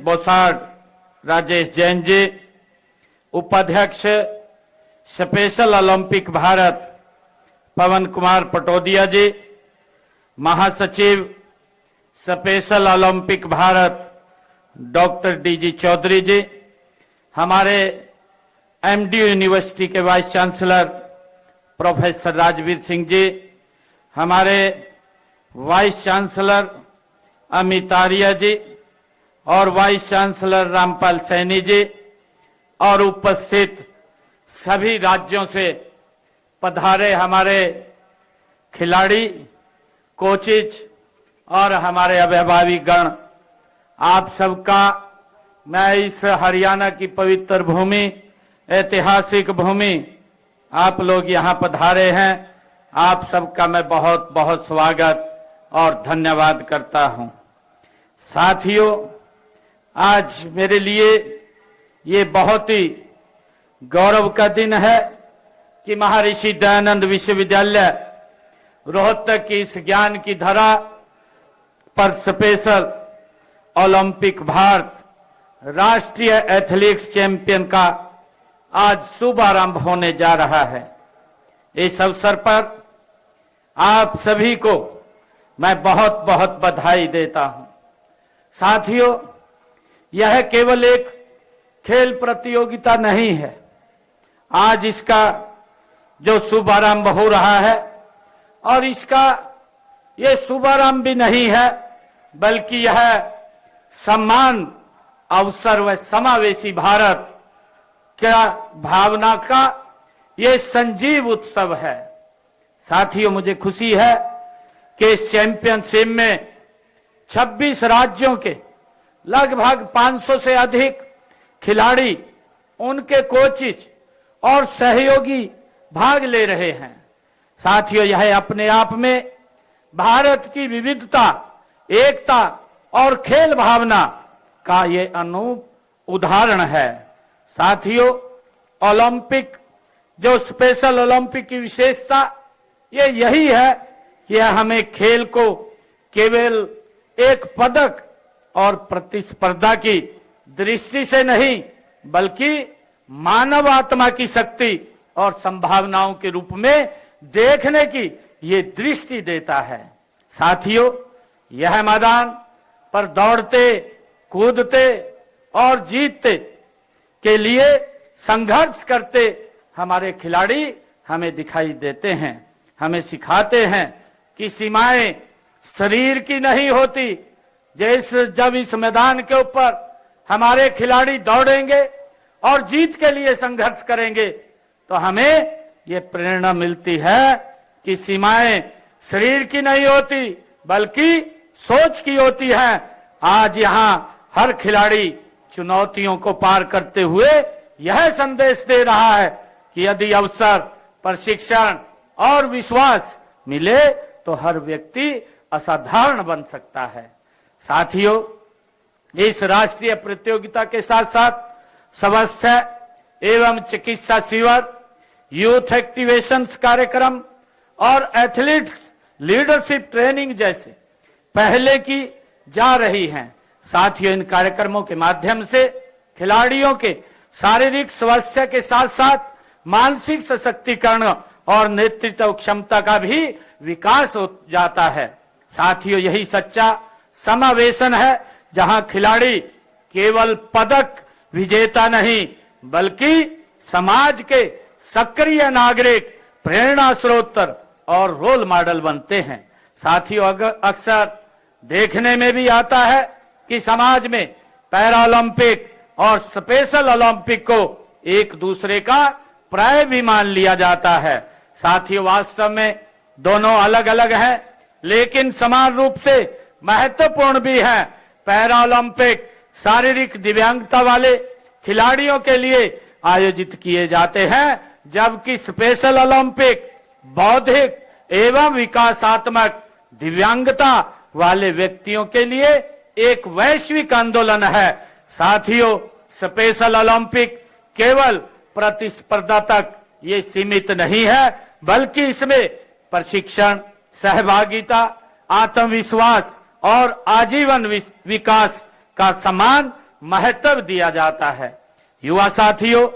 बोसाड राजेश जैन जी, उपाध्यक्ष special Olympic Bharat Pawan Kumar Patodia ji, महासचिव special Olympic Bharat doctor DG Chaudhary ji, हमारे एमडी यूनिवर्सिटी के vice chancellor professor Rajveer Singh ji, हमारे वाइस चांसलर अमित आर्य जी और वाइस चांसलर रामपाल सैनी जी और उपस्थित सभी राज्यों से पधारे हमारे खिलाड़ी, कोचेज और हमारे अभिभावक गण, आप सबका मैं इस हरियाणा की पवित्र भूमि, ऐतिहासिक भूमि, आप लोग यहां पधारे हैं, आप सबका मैं बहुत बहुत स्वागत और धन्यवाद करता हूं। साथियों, आज मेरे लिए ये बहुत ही गौरव का दिन है कि महर्षि दयानंद विश्वविद्यालय रोहतक की इस ज्ञान की धरा पर स्पेशल ओलंपिक भारत राष्ट्रीय एथलेटिक्स चैंपियन का आज शुभारंभ होने जा रहा है। इस अवसर पर आप सभी को मैं बहुत बहुत बधाई देता हूं। साथियों, यह केवल एक खेल प्रतियोगिता नहीं है। आज इसका जो शुभारंभ हो रहा है और इसका ये शुभारंभ भी नहीं है, बल्कि यह सम्मान, अवसर व समावेशी भारत क्या भावना का ये संजीव उत्सव है। साथियों, मुझे खुशी है कि इस चैंपियनशिप में 26 राज्यों के लगभग 500 से अधिक खिलाड़ी, उनके कोचेज और सहयोगी भाग ले रहे हैं। साथियों, यह अपने आप में भारत की विविधता, एकता और खेल भावना का ये अनूप उदाहरण है। साथियों, ओलंपिक, जो स्पेशल ओलंपिक की विशेषता ये यही है कि यह हमें खेल को केवल एक पदक और प्रतिस्पर्धा की दृष्टि से नहीं, बल्कि मानव आत्मा की शक्ति और संभावनाओं के रूप में देखने की ये दृष्टि देता है। साथियों, यह मैदान पर दौड़ते, कूदते और जीतते के लिए संघर्ष करते हमारे खिलाड़ी हमें दिखाई देते हैं, हमें सिखाते हैं कि सीमाएं शरीर की नहीं होती। जब इस मैदान के ऊपर हमारे खिलाड़ी दौड़ेंगे और जीत के लिए संघर्ष करेंगे तो हमें ये प्रेरणा मिलती है कि सीमाएं शरीर की नहीं होती, बल्कि सोच की होती है। आज यहां हर खिलाड़ी चुनौतियों को पार करते हुए यह संदेश दे रहा है कि यदि अवसर, प्रशिक्षण और विश्वास मिले तो हर व्यक्ति असाधारण बन सकता है। साथियों, इस राष्ट्रीय प्रतियोगिता के साथ साथ स्वास्थ्य एवं चिकित्सा शिविर, यूथ एक्टिवेशन कार्यक्रम और एथलीट्स लीडरशिप ट्रेनिंग जैसे पहले की जा रही हैं। साथियों, इन कार्यक्रमों के माध्यम से खिलाड़ियों के शारीरिक स्वास्थ्य के साथ साथ मानसिक सशक्तिकरण और नेतृत्व क्षमता का भी विकास हो जाता है। साथियों, यही सच्चा समावेशन है जहां खिलाड़ी केवल पदक विजेता नहीं, बल्कि समाज के सक्रिय नागरिक, प्रेरणा स्रोत और रोल मॉडल बनते हैं। साथियों, अक्सर देखने में भी आता है कि समाज में पैरा ओलंपिक और स्पेशल ओलंपिक को एक दूसरे का पर्याय भी मान लिया जाता है। साथियों, वास्तव में दोनों अलग अलग हैं, लेकिन समान रूप से महत्वपूर्ण भी है। पैरा ओलंपिक शारीरिक दिव्यांगता वाले खिलाड़ियों के लिए आयोजित किए जाते हैं, जबकि स्पेशल ओलंपिक बौद्धिक एवं विकासात्मक दिव्यांगता वाले व्यक्तियों के लिए एक वैश्विक आंदोलन है। साथियों, स्पेशल ओलंपिक केवल प्रतिस्पर्धा तक ये सीमित नहीं है, बल्कि इसमें प्रशिक्षण, सहभागिता, आत्मविश्वास और आजीवन विकास का समान महत्व दिया जाता है। युवा साथियों,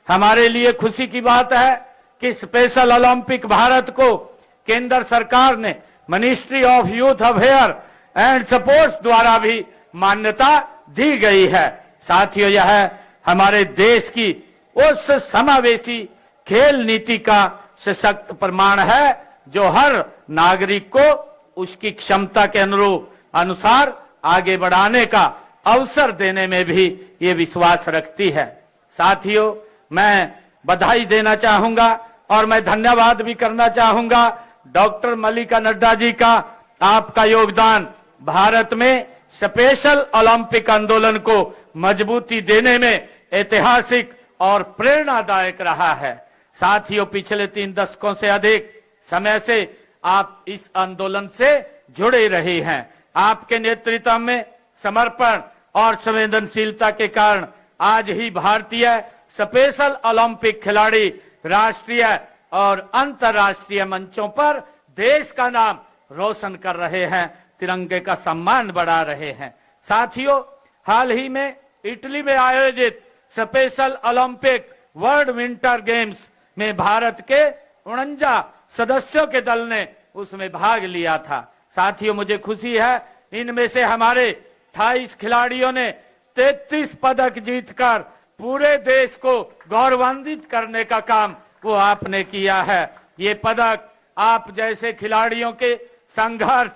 हमारे लिए खुशी की बात है कि स्पेशल ओलंपिक भारत को केंद्र सरकार ने ministry of youth affair and sports द्वारा भी मान्यता दी गई है। साथियों, यह हमारे देश की उस समावेशी खेल नीति का सशक्त प्रमाण है जो हर नागरिक को उसकी क्षमता के अनुसार आगे बढ़ाने का अवसर देने में भी ये विश्वास रखती है। साथियों, मैं बधाई देना चाहूंगा और मैं धन्यवाद भी करना चाहूंगा डॉक्टर मल्लिका नड्डा जी का। आपका योगदान भारत में स्पेशल ओलंपिक आंदोलन को मजबूती देने में ऐतिहासिक और प्रेरणादायक रहा है। साथियों, पिछले 3 दशकों से अधिक समय से आप इस आंदोलन से जुड़े रहे हैं। आपके नेतृत्व में समर्पण और संवेदनशीलता के कारण आज ही भारतीय स्पेशल ओलंपिक खिलाड़ी राष्ट्रीय और अंतर्राष्ट्रीय मंचों पर देश का नाम रोशन कर रहे हैं, तिरंगे का सम्मान बढ़ा रहे हैं। साथियों, हाल ही में इटली में आयोजित special Olympic world winter games में भारत के 49 सदस्यों के दल ने उसमें भाग लिया था। साथियों, मुझे खुशी है इनमें से हमारे 28 खिलाड़ियों ने 33 पदक जीतकर पूरे देश को गौरवान्वित करने का काम वो आपने किया है। ये पदक आप जैसे खिलाड़ियों के संघर्ष,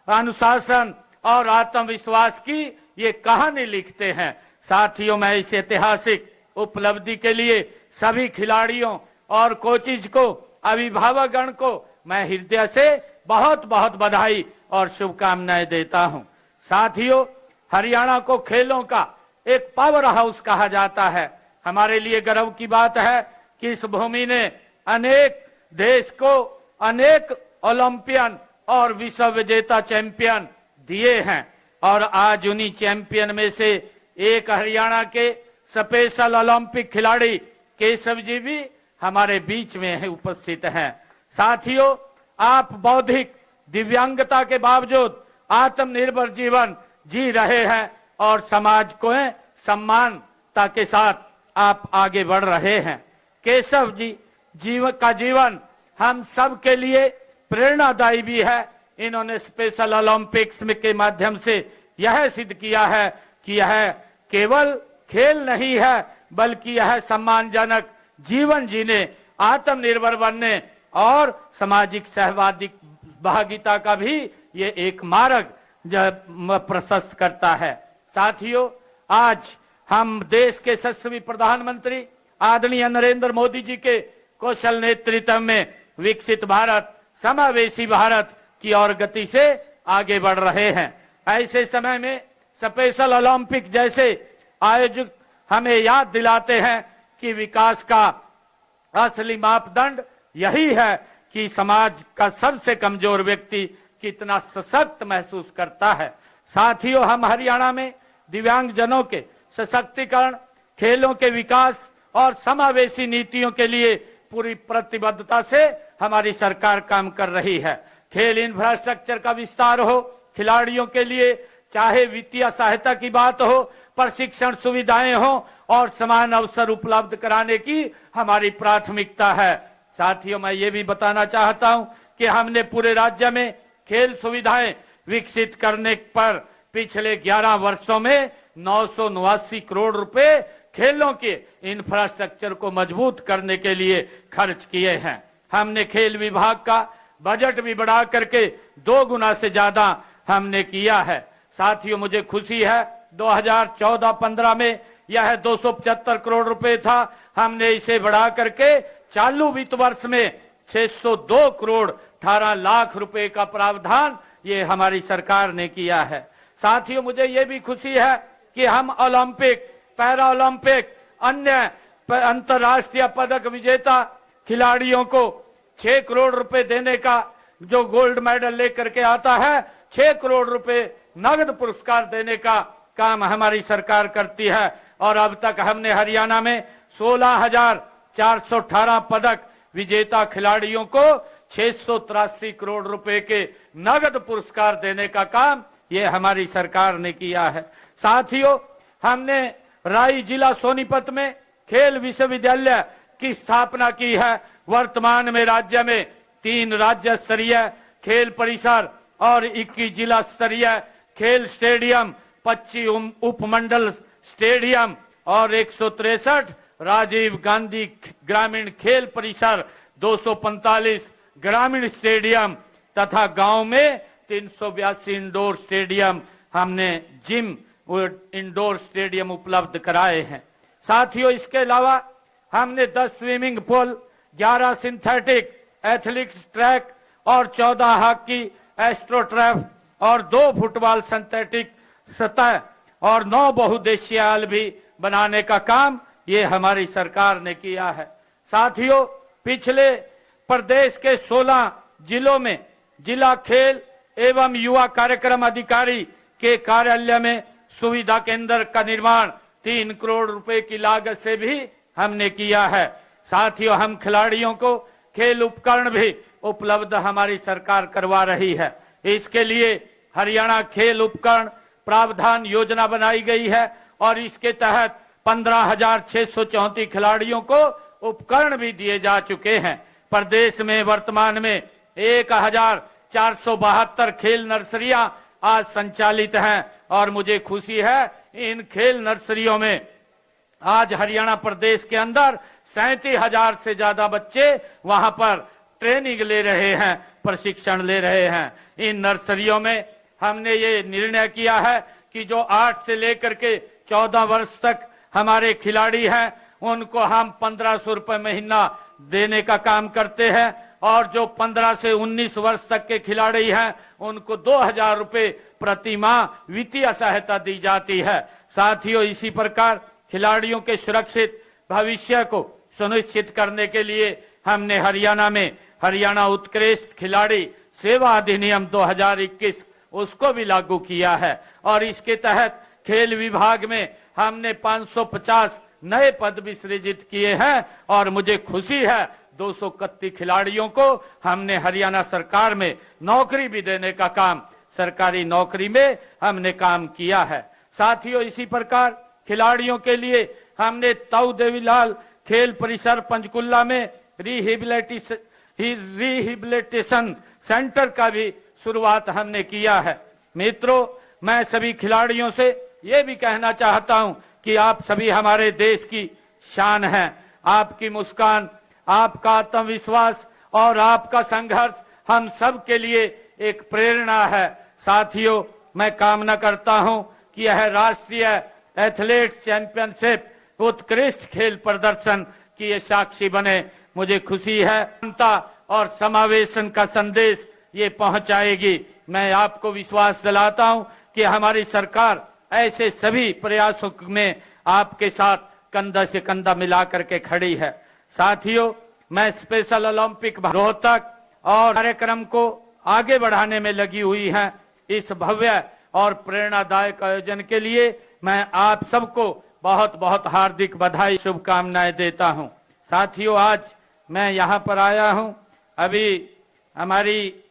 अनुशासन और आत्मविश्वास की ये कहानी लिखते हैं। साथियों, मैं इस ऐतिहासिक उपलब्धि के लिए सभी खिलाड़ियों और कोचिज को, अभिभावकगण को मैं हृदय से बहुत बहुत बधाई और शुभकामनाएं देता हूं। साथियों, हरियाणा को खेलों का एक पावर हाउस कहा जाता है। हमारे लिए गर्व की बात है कि इस भूमि ने अनेक देश को अनेक ओलंपियन और विश्व विजेता चैंपियन दिए हैं और आज उन्हीं चैंपियन में से एक हरियाणा के स्पेशल ओलंपिक खिलाड़ी केशव जी भी हमारे बीच में है, उपस्थित हैं। साथियों, आप बौद्धिक दिव्यांगता के बावजूद आत्मनिर्भर जीवन जी रहे हैं और समाज को सम्मानता के साथ आप आगे बढ़ रहे हैं। केशव जी जीवन हम सब के लिए प्रेरणादायी भी है। इन्होंने स्पेशल ओलंपिक्स के माध्यम से यह सिद्ध किया है कि यह केवल खेल नहीं है बल्कि यह सम्मानजनक जीवन जीने, आत्मनिर्भर बनने और सामाजिक सहभागिता का भी ये एक मार्ग प्रशस्त करता है। साथियों, आज हम देश के यशस्वी प्रधानमंत्री आदरणीय नरेंद्र मोदी जी के कौशल नेतृत्व में विकसित भारत, समावेशी भारत की ओर गति से आगे बढ़ रहे हैं। ऐसे समय में स्पेशल ओलंपिक जैसे आयोजक हमें याद दिलाते हैं कि विकास का असली मापदंड यही है कि समाज का सबसे कमजोर व्यक्ति कितना सशक्त महसूस करता है। साथियों, हम हरियाणा में दिव्यांगजनों के सशक्तिकरण, खेलों के विकास और समावेशी नीतियों के लिए पूरी प्रतिबद्धता से हमारी सरकार काम कर रही है। खेल इंफ्रास्ट्रक्चर का विस्तार हो, खिलाड़ियों के लिए चाहे वित्तीय सहायता की बात हो, प्रशिक्षण सुविधाएं हो और समान अवसर उपलब्ध कराने की हमारी प्राथमिकता है। साथियों, मैं ये भी बताना चाहता हूं कि हमने पूरे राज्य में खेल सुविधाएं विकसित करने पर पिछले 11 वर्षों में 989 करोड़ रुपए खेलों के इंफ्रास्ट्रक्चर को मजबूत करने के लिए खर्च किए हैं। हमने खेल विभाग का बजट भी बढ़ा करके 2 गुना से ज्यादा हमने किया है। साथियों, मुझे खुशी है 2014-15 में यह 275 करोड़ रुपए था। हमने इसे बढ़ा करके चालू वित्त वर्ष में 602 करोड़ 18 लाख रुपए का प्रावधान ये हमारी सरकार ने किया है। साथियों, मुझे ये भी खुशी है कि हम ओलंपिक, पैरा ओलंपिक, अन्य अंतर्राष्ट्रीय पदक विजेता खिलाड़ियों को 6 करोड़ रुपए देने का, जो गोल्ड मेडल लेकर के आता है 6 करोड़ रुपए नगद पुरस्कार देने का काम हमारी सरकार करती है और अब तक हमने हरियाणा में 16,418 पदक विजेता खिलाड़ियों को 683 करोड़ रुपए के नगद पुरस्कार देने का काम ये हमारी सरकार ने किया है। साथियों, हमने राई जिला सोनीपत में खेल विश्वविद्यालय की स्थापना की है। वर्तमान में राज्य में 3 राज्य स्तरीय खेल परिसर और 21 जिला स्तरीय खेल स्टेडियम, 25 उपमंडल स्टेडियम और 163 राजीव गांधी ग्रामीण खेल परिसर, 245 ग्रामीण स्टेडियम तथा गांव में 382 इंडोर स्टेडियम, हमने जिम इंडोर स्टेडियम उपलब्ध कराए हैं। साथियों, इसके अलावा हमने 10 swimming pool, 11 synthetic athletics track और 14 हॉकी एस्ट्रोटर्फ और 2 फुटबॉल सिंथेटिक सतह और 9 बहुउद्देशीय हॉल भी बनाने का काम ये हमारी सरकार ने किया है। साथियों, पिछले प्रदेश के 16 जिलों में जिला खेल एवं युवा कार्यक्रम अधिकारी के कार्यालय में सुविधा केंद्र का निर्माण 3 करोड़ रुपए की लागत से भी हमने किया है। साथियों, हम खिलाड़ियों को खेल उपकरण भी उपलब्ध हमारी सरकार करवा रही है। इसके लिए हरियाणा खेल उपकरण प्रावधान योजना बनाई गई है और इसके तहत 15,634 खिलाड़ियों को उपकरण भी दिए जा चुके हैं। प्रदेश में वर्तमान में 1,472 खेल नर्सरियां आज संचालित हैं और मुझे खुशी है इन खेल नर्सरियों में आज हरियाणा प्रदेश के अंदर 37,000 से ज्यादा बच्चे वहां पर ट्रेनिंग ले रहे हैं, प्रशिक्षण ले रहे हैं। इन नर्सरियों में हमने ये निर्णय किया है कि जो 8 से लेकर के 14 वर्ष तक हमारे खिलाड़ी हैं उनको हम 1,500 रुपए महीना देने का काम करते हैं और जो 15 से 19 वर्ष तक के खिलाड़ी हैं उनको 2,000 रुपए प्रति माह वित्तीय सहायता दी जाती है। साथियों, इसी प्रकार खिलाड़ियों के सुरक्षित भविष्य को सुनिश्चित करने के लिए हमने हरियाणा में हरियाणा उत्कृष्ट खिलाड़ी सेवा अधिनियम 2021 उसको भी लागू किया है और इसके तहत खेल विभाग में हमने 550 नए पद भी सृजित किए हैं और मुझे खुशी है 231 खिलाड़ियों को हमने हरियाणा सरकार में नौकरी भी देने का काम, सरकारी नौकरी में हमने काम किया है। साथियों, इसी प्रकार खिलाड़ियों के लिए हमने ताऊ देवीलाल खेल परिसर पंचकुला में रिहेबिलिटेशन सेंटर का भी शुरुआत हमने किया है। मित्रों, मैं सभी खिलाड़ियों से ये भी कहना चाहता हूं कि आप सभी हमारे देश की शान हैं। आपकी मुस्कान, आपका आत्मविश्वास और आपका संघर्ष हम सब के लिए एक प्रेरणा है। साथियों, मैं कामना करता हूं कि यह राष्ट्रीय एथलेट चैंपियनशिप उत्कृष्ट खेल प्रदर्शन की ये साक्षी बने। मुझे खुशी है जनता और समावेशन का संदेश ये पहुंचाएगी। मैं आपको विश्वास दिलाता हूं कि हमारी सरकार ऐसे सभी प्रयासों में आपके साथ कंधा से कंधा मिला करके खड़ी है। साथियों, मैं स्पेशल ओलंपिक रोहतक और कार्यक्रम को आगे बढ़ाने में लगी हुई है। इस भव्य और प्रेरणादायक आयोजन के लिए मैं आप सबको बहुत बहुत हार्दिक बधाई, शुभकामनाएं देता हूं। साथियों, आज मैं यहां पर आया हूं। अभी हमारी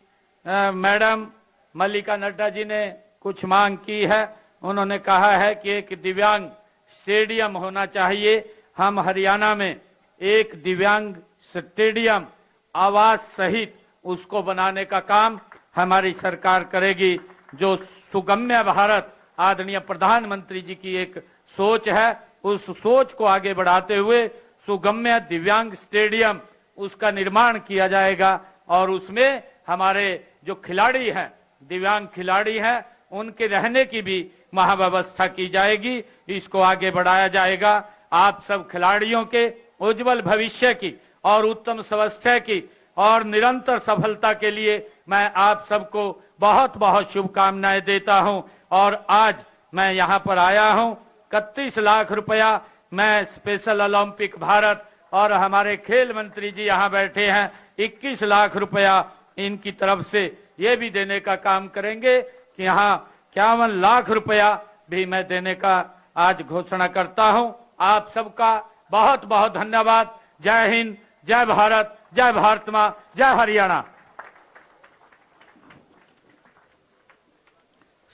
मैडम मल्लिका नड्डा जी ने कुछ मांग की है। उन्होंने कहा है कि एक दिव्यांग स्टेडियम होना चाहिए। हम हरियाणा में एक दिव्यांग स्टेडियम आवास सहित उसको बनाने का काम हमारी सरकार करेगी। जो सुगम्य भारत आदरणीय प्रधानमंत्री जी की एक सोच है, उस सोच को आगे बढ़ाते हुए सुगम्य दिव्यांग स्टेडियम उसका निर्माण किया जाएगा और उसमें हमारे जो खिलाड़ी हैं, दिव्यांग खिलाड़ी हैं, उनके रहने की भी महाव्यवस्था की जाएगी। इसको आगे बढ़ाया जाएगा। आप सब खिलाड़ियों के उज्जवल भविष्य की और उत्तम स्वास्थ्य की और निरंतर सफलता के लिए मैं आप सबको बहुत बहुत शुभकामनाएं देता हूं। और आज मैं यहां पर आया हूं, 31 लाख रुपया मैं स्पेशल ओलंपिक भारत और हमारे खेल मंत्री जी यहां बैठे हैं, 21 लाख रुपया इनकी तरफ से ये भी देने का काम करेंगे कि यहां 51 लाख रुपया भी मैं देने का आज घोषणा करता हूं। आप सबका बहुत बहुत धन्यवाद। जय हिंद, जय भारत, जय भारत मां, जय हरियाणा।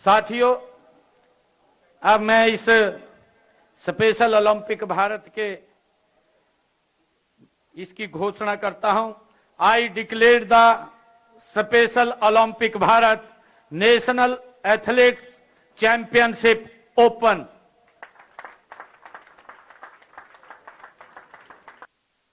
साथियों, अब मैं इस स्पेशल ओलंपिक भारत के इसकी घोषणा करता हूं। I declare the special Olympic Bharat national athletics championship open.